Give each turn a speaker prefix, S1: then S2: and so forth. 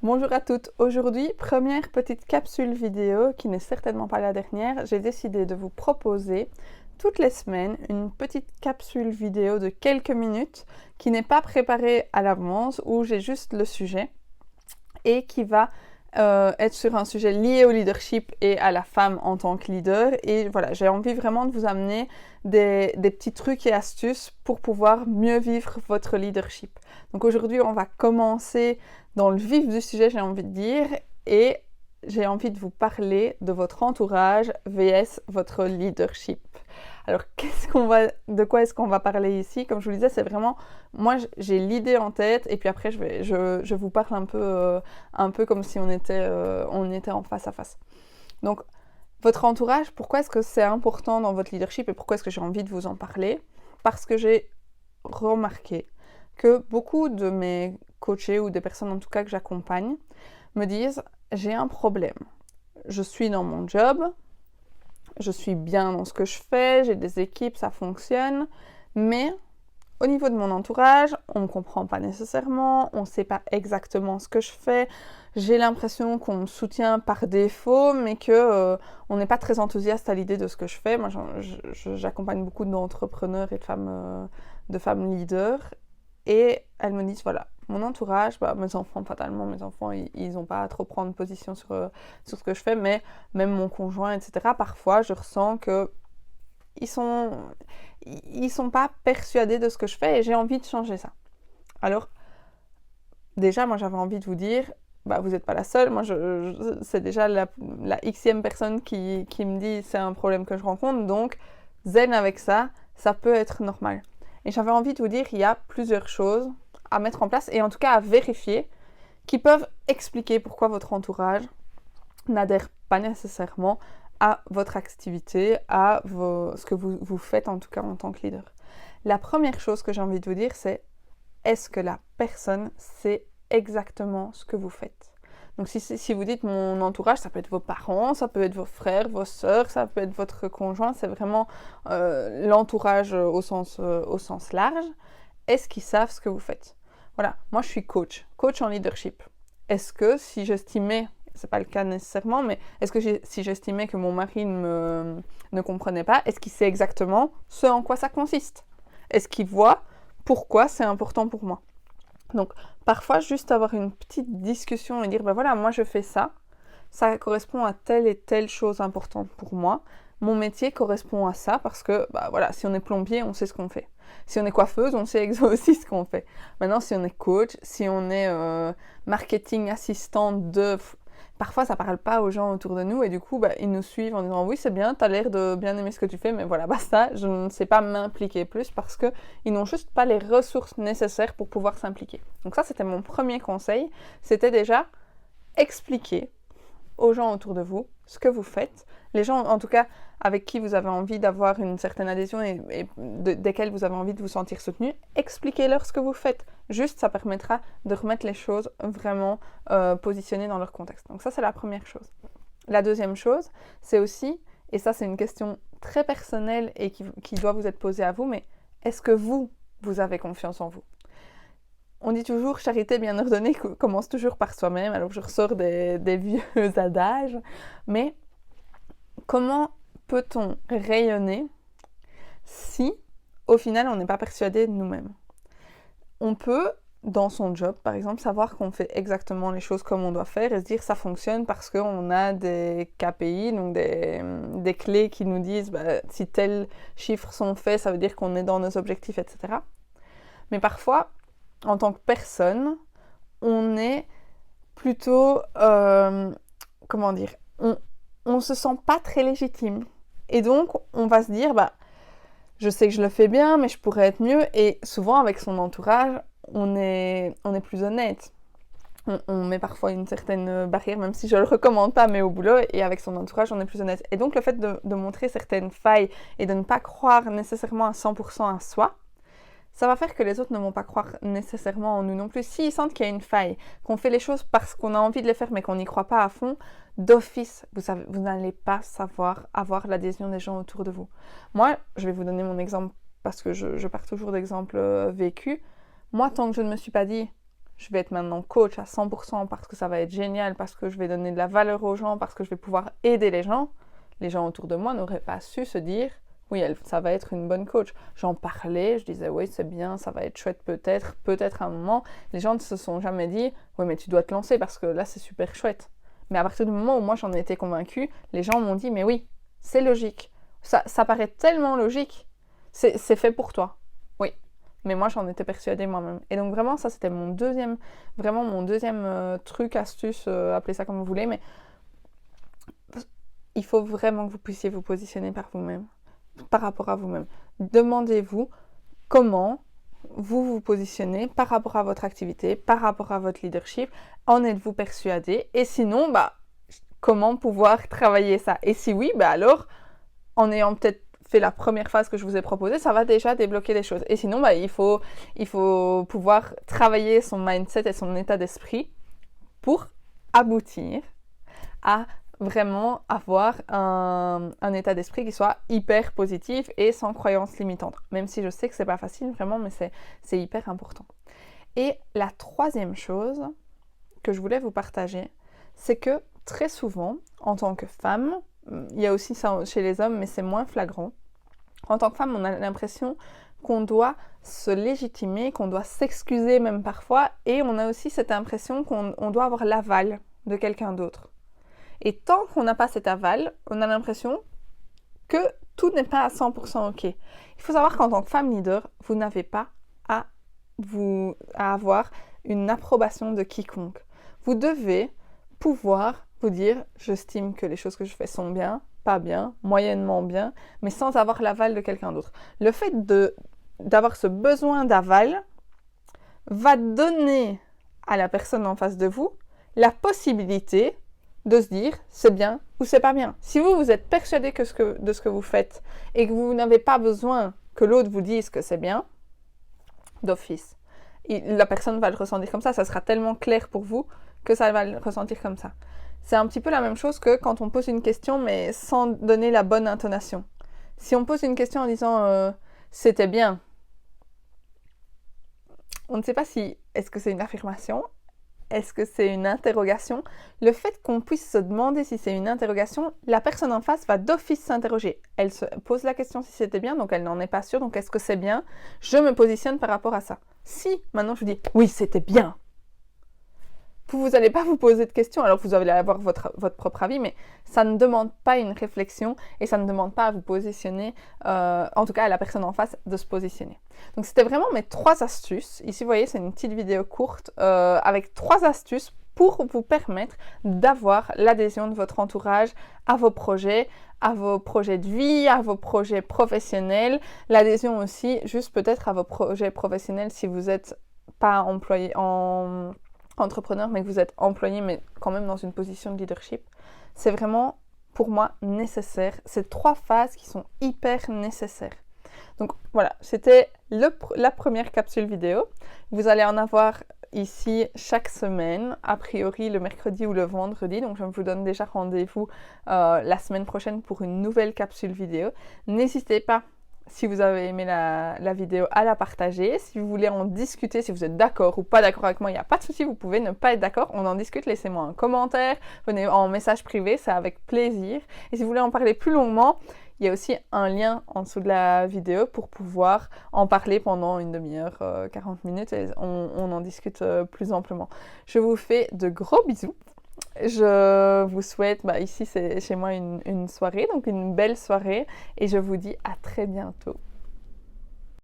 S1: Bonjour à toutes. Aujourd'hui, première petite capsule vidéo qui n'est certainement pas la dernière. J'ai décidé de vous proposer toutes les semaines une petite capsule vidéo de quelques minutes qui n'est pas préparée à l'avance, où j'ai juste le sujet et qui va être sur un sujet lié au leadership et à la femme en tant que leader. Et voilà, j'ai envie vraiment de vous amener des petits trucs et astuces pour pouvoir mieux vivre votre leadership. Donc aujourd'hui, on va commencer dans le vif du sujet, j'ai envie de dire, et j'ai envie de vous parler de votre entourage vs votre leadership. Alors, de quoi est-ce qu'on va parler ici? Comme je vous le disais, c'est vraiment, moi j'ai l'idée en tête, et puis après je vous parle un peu comme si on était en face à face. Donc, votre entourage, pourquoi est-ce que c'est important dans votre leadership et pourquoi est-ce que j'ai envie de vous en parler? Parce que j'ai remarqué que beaucoup de mes coachés ou des personnes en tout cas que j'accompagne me disent j'ai un problème. Je suis dans mon job, je suis bien dans ce que je fais, j'ai des équipes, ça fonctionne, mais au niveau de mon entourage, on ne me comprend pas nécessairement, on ne sait pas exactement ce que je fais, j'ai l'impression qu'on me soutient par défaut, mais que on n'est pas très enthousiaste à l'idée de ce que je fais. Moi, j'accompagne beaucoup d'entrepreneurs et de femmes leaders, et elles me disent, voilà, mon entourage, mes enfants, fatalement, mes enfants, ils n'ont pas à trop prendre position sur ce que je fais, mais même mon conjoint, etc., parfois, je ressens que ils sont pas persuadés de ce que je fais et j'ai envie de changer ça. Alors, déjà, moi, j'avais envie de vous dire, vous n'êtes pas la seule. Moi, c'est déjà la xème personne qui me dit c'est un problème que je rencontre, donc zen avec ça, ça peut être normal. Et j'avais envie de vous dire, il y a plusieurs choses à mettre en place et en tout cas à vérifier qui peuvent expliquer pourquoi votre entourage n'adhère pas nécessairement à votre activité, à ce que vous faites en tout cas en tant que leader. La première chose que j'ai envie de vous dire, c'est est-ce que la personne sait exactement ce que vous faites? Donc si vous dites mon entourage, ça peut être vos parents, ça peut être vos frères, vos sœurs, ça peut être votre conjoint, c'est vraiment l'entourage au sens large. Est-ce qu'ils savent ce que vous faites? Voilà, moi je suis coach en leadership. Est-ce que si j'estimais, c'est pas le cas nécessairement, mais est-ce que si j'estimais que mon mari ne comprenait pas, est-ce qu'il sait exactement ce en quoi ça consiste? Est-ce qu'il voit pourquoi c'est important pour moi? Donc, parfois, juste avoir une petite discussion et dire, voilà, moi je fais ça, ça correspond à telle et telle chose importante pour moi. Mon métier correspond à ça parce que, voilà, si on est plombier, on sait ce qu'on fait. Si on est coiffeuse, on sait aussi ce qu'on fait. Maintenant, si on est coach, si on est marketing assistant parfois, ça parle pas aux gens autour de nous et du coup, ils nous suivent en disant oui, c'est bien, tu as l'air de bien aimer ce que tu fais, mais voilà, basta, je ne sais pas m'impliquer plus parce qu'ils n'ont juste pas les ressources nécessaires pour pouvoir s'impliquer. Donc ça, c'était mon premier conseil, c'était déjà expliquer aux gens autour de vous ce que vous faites, les gens en tout cas avec qui vous avez envie d'avoir une certaine adhésion et desquels vous avez envie de vous sentir soutenu, expliquez-leur ce que vous faites. Juste, ça permettra de remettre les choses vraiment positionnées dans leur contexte. Donc ça, c'est la première chose. La deuxième chose, c'est aussi, et ça c'est une question très personnelle et qui doit vous être posée à vous, mais est-ce que vous avez confiance en vous? On dit toujours charité bien ordonnée commence toujours par soi-même, alors je ressors des vieux adages, mais comment peut-on rayonner si au final on n'est pas persuadé de nous-mêmes? On peut, dans son job par exemple, savoir qu'on fait exactement les choses comme on doit faire et se dire ça fonctionne parce qu'on a des KPI, donc des clés qui nous disent si tels chiffres sont faits, ça veut dire qu'on est dans nos objectifs, etc. Mais parfois, en tant que personne, on est plutôt, comment dire, on se sent pas très légitime. Et donc, on va se dire, je sais que je le fais bien, mais je pourrais être mieux. Et souvent, avec son entourage, on est plus honnête. On met parfois une certaine barrière, même si je le recommande pas, mais au boulot, et avec son entourage, on est plus honnête. Et donc, le fait de montrer certaines failles et de ne pas croire nécessairement à 100% à soi, ça va faire que les autres ne vont pas croire nécessairement en nous non plus. S'ils sentent qu'il y a une faille, qu'on fait les choses parce qu'on a envie de les faire mais qu'on n'y croit pas à fond, d'office, vous n'allez pas savoir avoir l'adhésion des gens autour de vous. Moi, je vais vous donner mon exemple parce que je pars toujours d'exemples vécus. Moi, tant que je ne me suis pas dit je vais être maintenant coach à 100% parce que ça va être génial, parce que je vais donner de la valeur aux gens, parce que je vais pouvoir aider les gens autour de moi n'auraient pas su se dire oui, ça va être une bonne coach. J'en parlais, je disais oui, c'est bien, ça va être chouette peut-être à un moment. Les gens ne se sont jamais dit oui, mais tu dois te lancer parce que là, c'est super chouette. Mais à partir du moment où moi j'en ai été convaincue, les gens m'ont dit mais oui, c'est logique. Ça paraît tellement logique. C'est fait pour toi. Oui. Mais moi, j'en étais persuadée moi-même. Et donc vraiment, ça, c'était mon deuxième truc, astuce, appelez ça comme vous voulez. Mais il faut vraiment que vous puissiez vous positionner par vous-même, par rapport à vous-même. Demandez-vous comment vous vous positionnez par rapport à votre activité, par rapport à votre leadership. En êtes-vous persuadé? Et sinon, comment pouvoir travailler ça? Et si oui, alors, en ayant peut-être fait la première phase que je vous ai proposée, ça va déjà débloquer des choses. Et sinon, il faut pouvoir travailler son mindset et son état d'esprit pour aboutir à vraiment avoir un état d'esprit qui soit hyper positif et sans croyances limitantes. Même si je sais que c'est pas facile vraiment, mais c'est hyper important. Et la troisième chose que je voulais vous partager, c'est que très souvent, en tant que femme, il y a aussi ça chez les hommes, mais c'est moins flagrant. En tant que femme, on a l'impression qu'on doit se légitimer, qu'on doit s'excuser même parfois, et on a aussi cette impression qu'on doit avoir l'aval de quelqu'un d'autre. Et tant qu'on n'a pas cet aval, on a l'impression que tout n'est pas à 100% ok. Il faut savoir qu'en tant que femme leader, vous n'avez pas à avoir une approbation de quiconque. Vous devez pouvoir vous dire « j'estime que les choses que je fais sont bien, pas bien, moyennement bien », mais sans avoir l'aval de quelqu'un d'autre. Le fait d'avoir ce besoin d'aval va donner à la personne en face de vous la possibilité de se dire c'est bien ou c'est pas bien. Si vous êtes persuadé de ce que vous faites et que vous n'avez pas besoin que l'autre vous dise que c'est bien, d'office, la personne va le ressentir comme ça sera tellement clair pour vous que ça va le ressentir comme ça. C'est un petit peu la même chose que quand on pose une question mais sans donner la bonne intonation. Si on pose une question en disant c'était bien, on ne sait pas si est-ce que c'est une affirmation, est-ce que c'est une interrogation. Le fait qu'on puisse se demander si c'est une interrogation, la personne en face va d'office s'interroger. Elle se pose la question si c'était bien, donc elle n'en est pas sûre, donc est-ce que c'est bien? Je me positionne par rapport à ça. Si maintenant je vous dis oui, c'était bien, vous n'allez pas vous poser de questions, alors vous allez avoir votre propre avis, mais ça ne demande pas une réflexion et ça ne demande pas à vous positionner, en tout cas à la personne en face, de se positionner. Donc c'était vraiment mes 3 astuces. Ici, vous voyez, c'est une petite vidéo courte avec 3 astuces pour vous permettre d'avoir l'adhésion de votre entourage à vos projets de vie, à vos projets professionnels, l'adhésion aussi juste peut-être à vos projets professionnels si vous n'êtes pas employé entrepreneur, mais que vous êtes employé, mais quand même dans une position de leadership. C'est vraiment, pour moi, nécessaire. Ces 3 phases qui sont hyper nécessaires. Donc voilà, c'était la première capsule vidéo. Vous allez en avoir ici chaque semaine, a priori le mercredi ou le vendredi. Donc je vous donne déjà rendez-vous la semaine prochaine pour une nouvelle capsule vidéo. N'hésitez pas, si vous avez aimé la vidéo, à la partager. Si vous voulez en discuter, si vous êtes d'accord ou pas d'accord avec moi, il n'y a pas de souci, vous pouvez ne pas être d'accord. On en discute, laissez-moi un commentaire, venez en message privé, c'est avec plaisir. Et si vous voulez en parler plus longuement, il y a aussi un lien en dessous de la vidéo pour pouvoir en parler pendant une demi-heure, 40 minutes, et on en discute plus amplement. Je vous fais de gros bisous. Je vous souhaite, ici c'est chez moi une soirée, donc une belle soirée, et je vous dis à très bientôt.